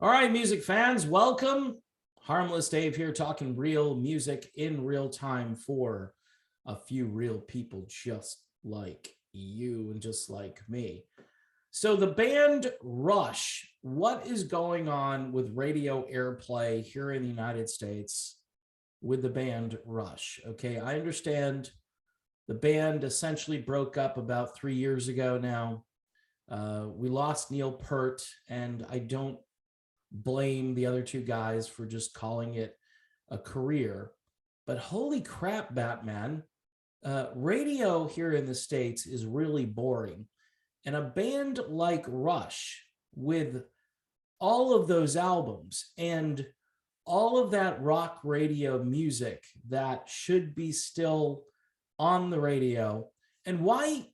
All right, music fans, welcome. Harmless Dave here, talking real music in real time for a few real people just like you and just like me. So, the band Rush, what is going on with radio airplay here in the United States with the band Rush? Okay, I understand the band essentially broke up about 3 years ago now. We lost Neil Peart, and I don't blame the other two guys for just calling it a career. But holy crap, Batman, radio here in the States is really boring. And a band like Rush, with all of those albums and all of that rock radio music that should be still on the radio, and why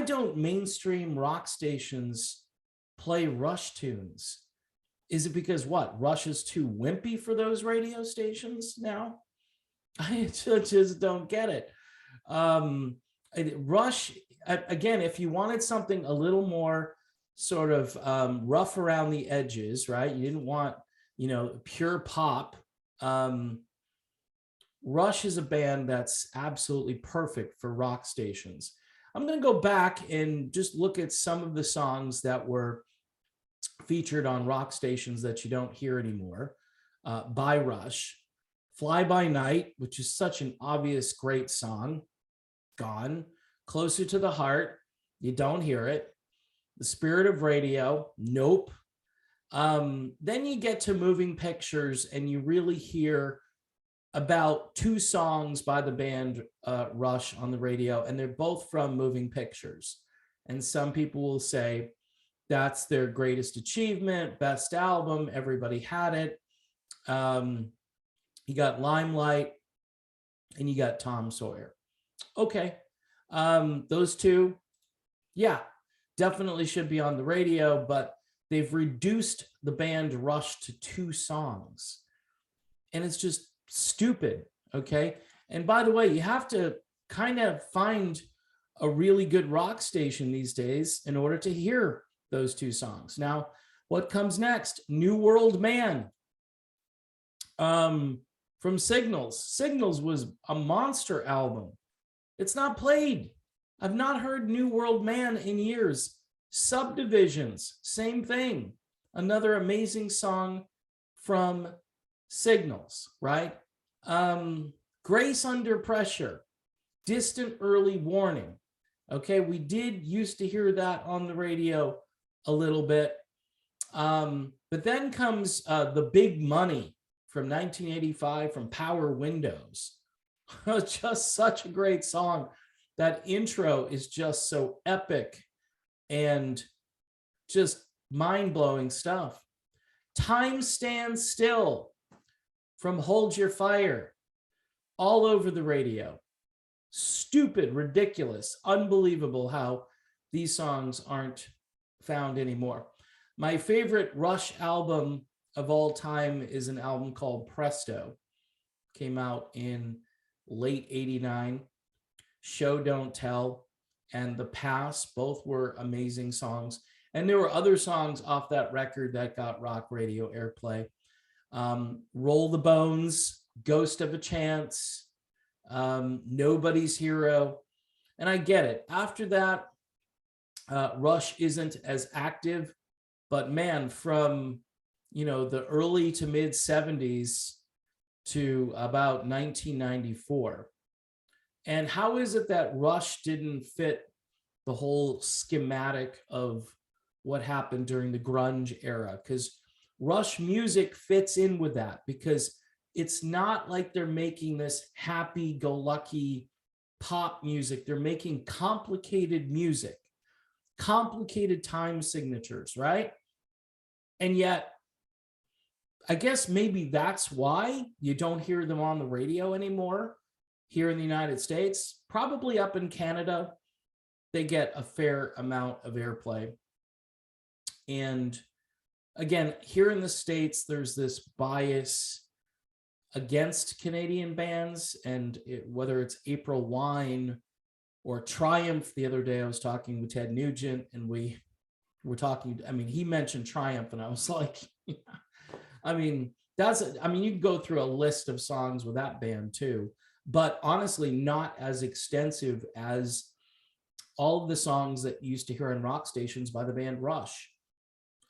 don't mainstream rock stations play Rush tunes? Is it because what? Rush is too wimpy for those radio stations now? I just don't get it. Rush, again, if you wanted something a little more sort of rough around the edges, right? You didn't want, pure pop. Rush is a band that's absolutely perfect for rock stations. I'm going to go back and just look at some of the songs that were featured on rock stations that you don't hear anymore by Rush. Fly By Night, which is such an obvious great song, gone. Closer to the Heart, you don't hear it. The Spirit of Radio, nope. Then you get to Moving Pictures and you really hear about two songs by the band Rush on the radio, and they're both from Moving Pictures. And some people will say that's their greatest achievement, best album, everybody had it. You got Limelight and you got Tom Sawyer. Okay. Those two, yeah, definitely should be on the radio, but they've reduced the band Rush to two songs. And it's just stupid, okay? And by the way, you have to kind of find a really good rock station these days in order to hear those two songs. Now, what comes next? New World Man from Signals. Signals was a monster album. It's not played. I've not heard New World Man in years. Subdivisions, same thing. Another amazing song from Signals, right? Grace Under Pressure, Distant Early Warning. Okay, we did used to hear that on the radio a little bit. But then comes The Big Money from 1985 from Power Windows. Just such a great song. That intro is just so epic and just mind-blowing stuff. Time Stands Still from Hold Your Fire, all over the radio. Stupid, ridiculous, unbelievable how these songs aren't found anymore. My favorite Rush album of all time is an album called Presto. Came out in late '89. Show Don't Tell and The Pass, both were amazing songs. And there were other songs off that record that got rock radio airplay. Roll the Bones, Ghost of a Chance, Nobody's Hero. And I get it. After that, Rush isn't as active, but man, from the early to mid 70s to about 1994. And how is it that Rush didn't fit the whole schematic of what happened during the grunge era? Because Rush music fits in with that, because it's not like they're making this happy-go-lucky pop music. They're making complicated music, complicated time signatures, right? And yet, I guess maybe that's why you don't hear them on the radio anymore here in the United States. Probably up in Canada, they get a fair amount of airplay. And again, here in the States, there's this bias against Canadian bands, and whether it's April Wine or Triumph. The other day I was talking with Ted Nugent and we were talking, he mentioned Triumph and I was like, I mean, you can go through a list of songs with that band too, but honestly, not as extensive as all of the songs that you used to hear on rock stations by the band Rush.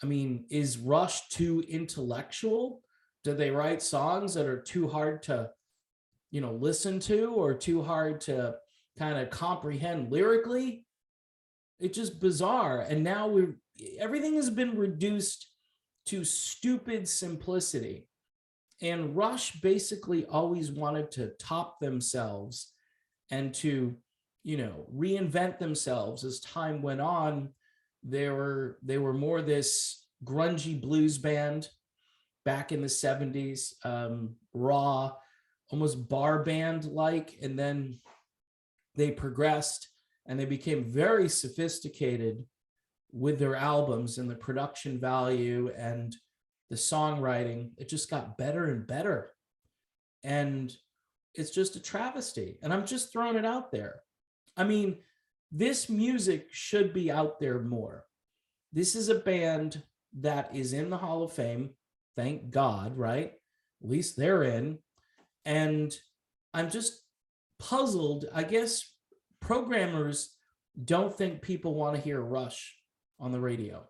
I mean, is Rush too intellectual? Do they write songs that are too hard to, listen to, or too hard to kind of comprehend lyrically? It's just bizarre. And now everything has been reduced to stupid simplicity. And Rush basically always wanted to top themselves and to, reinvent themselves as time went on. They were more this grungy blues band back in the 70s, raw, almost bar band like, and then they progressed and they became very sophisticated with their albums, and the production value and the songwriting. It just got better and better. And it's just a travesty. And I'm just throwing it out there. I mean, this music should be out there more. This is a band that is in the Hall of Fame. Thank God, right? At least they're in. And I'm just puzzled. I guess programmers don't think people want to hear Rush on the radio.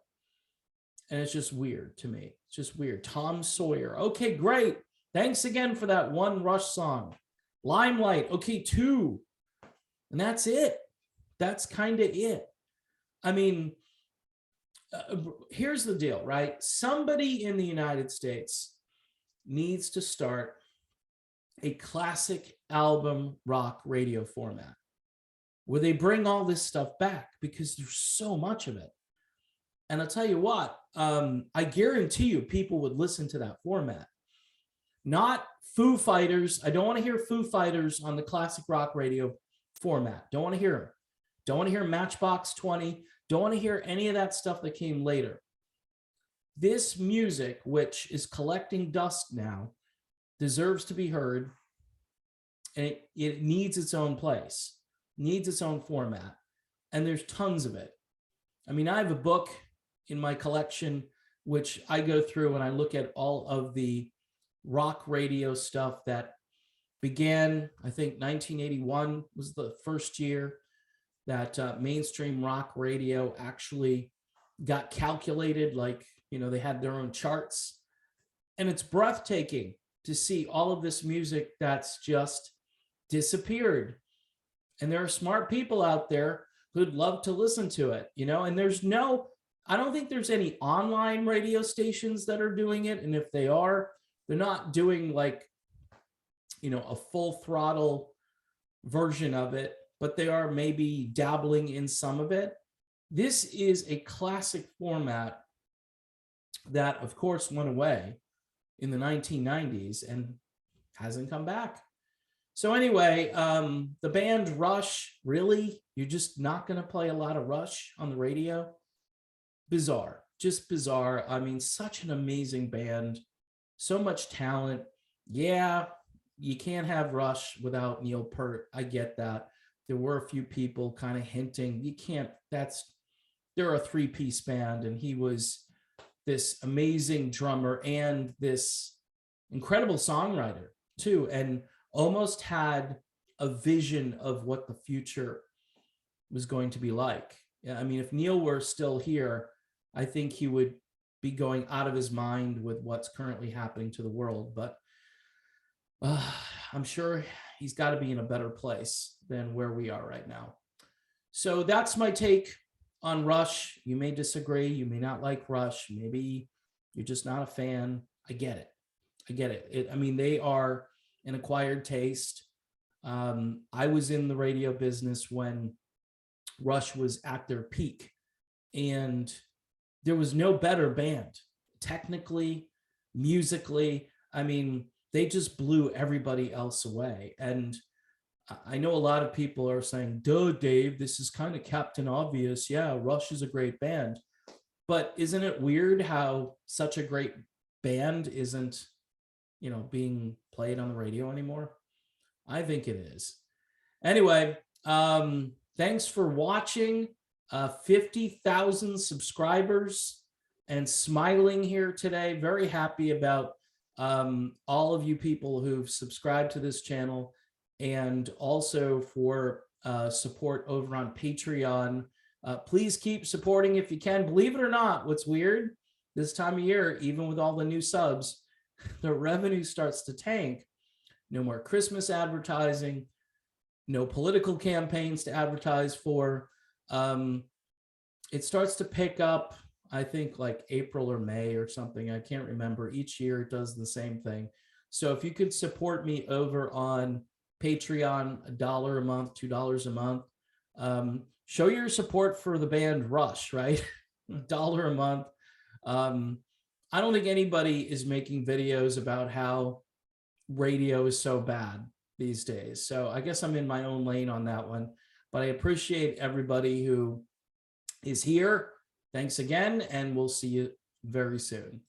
And it's just weird to me. It's just weird. Tom Sawyer. Okay, great. Thanks again for that one Rush song. Limelight. Okay, 2. And that's it. That's kind of it. I mean, here's the deal, right? Somebody in the United States needs to start a classic album rock radio format where they bring all this stuff back, because there's so much of it. And I'll tell you what, I guarantee you people would listen to that format. Not Foo Fighters. I don't want to hear Foo Fighters on the classic rock radio format. Don't want to hear them. Don't want to hear Matchbox 20. Don't want to hear any of that stuff that came later. This music, which is collecting dust now, deserves to be heard. And it needs its own place, needs its own format. And there's tons of it. I mean, I have a book in my collection, which I go through and I look at all of the rock radio stuff that began, I think 1981 was the first year that mainstream rock radio actually got calculated. Like, they had their own charts. And it's breathtaking to see all of this music that's just disappeared. And there are smart people out there who'd love to listen to it, and I don't think there's any online radio stations that are doing it. And if they are, they're not doing like, a full throttle version of it, but they are maybe dabbling in some of it. This is a classic format that, of course, went away in the 1990s and hasn't come back. So anyway, the band Rush, really? You're just not going to play a lot of Rush on the radio? Bizarre, just bizarre. I mean, such an amazing band, so much talent. Yeah, you can't have Rush without Neil Peart. I get that. There were a few people kind of hinting, they're a 3-piece band, and he was this amazing drummer and this incredible songwriter too, and almost had a vision of what the future was going to be like. I mean, if Neil were still here, I think he would be going out of his mind with what's currently happening to the world. But I'm sure he's got to be in a better place than where we are right now. So that's my take on Rush. You may disagree. You may not like Rush. Maybe you're just not a fan. I get it. I mean, they are an acquired taste. I was in the radio business when Rush was at their peak, and there was no better band, technically, musically. I mean, they just blew everybody else away. And I know a lot of people are saying, duh, Dave, this is kind of Captain Obvious. Yeah, Rush is a great band. But isn't it weird how such a great band isn't, being played on the radio anymore? I think it is. Anyway, thanks for watching. 50,000 subscribers. and smiling here today. Very happy about all of you people who've subscribed to this channel, and also for support over on Patreon. Please keep supporting if you can. Believe it or not, what's weird, this time of year, even with all the new subs, the revenue starts to tank. No more Christmas advertising, no political campaigns to advertise for. It starts to pick up, I think, like April or May or something. I can't remember. Each year it does the same thing. So if you could support me over on Patreon, $1 a month, $2 a month, show your support for the band Rush, right? $1 a month. I don't think anybody is making videos about how radio is so bad these days. So I guess I'm in my own lane on that one. But I appreciate everybody who is here. Thanks again, and we'll see you very soon.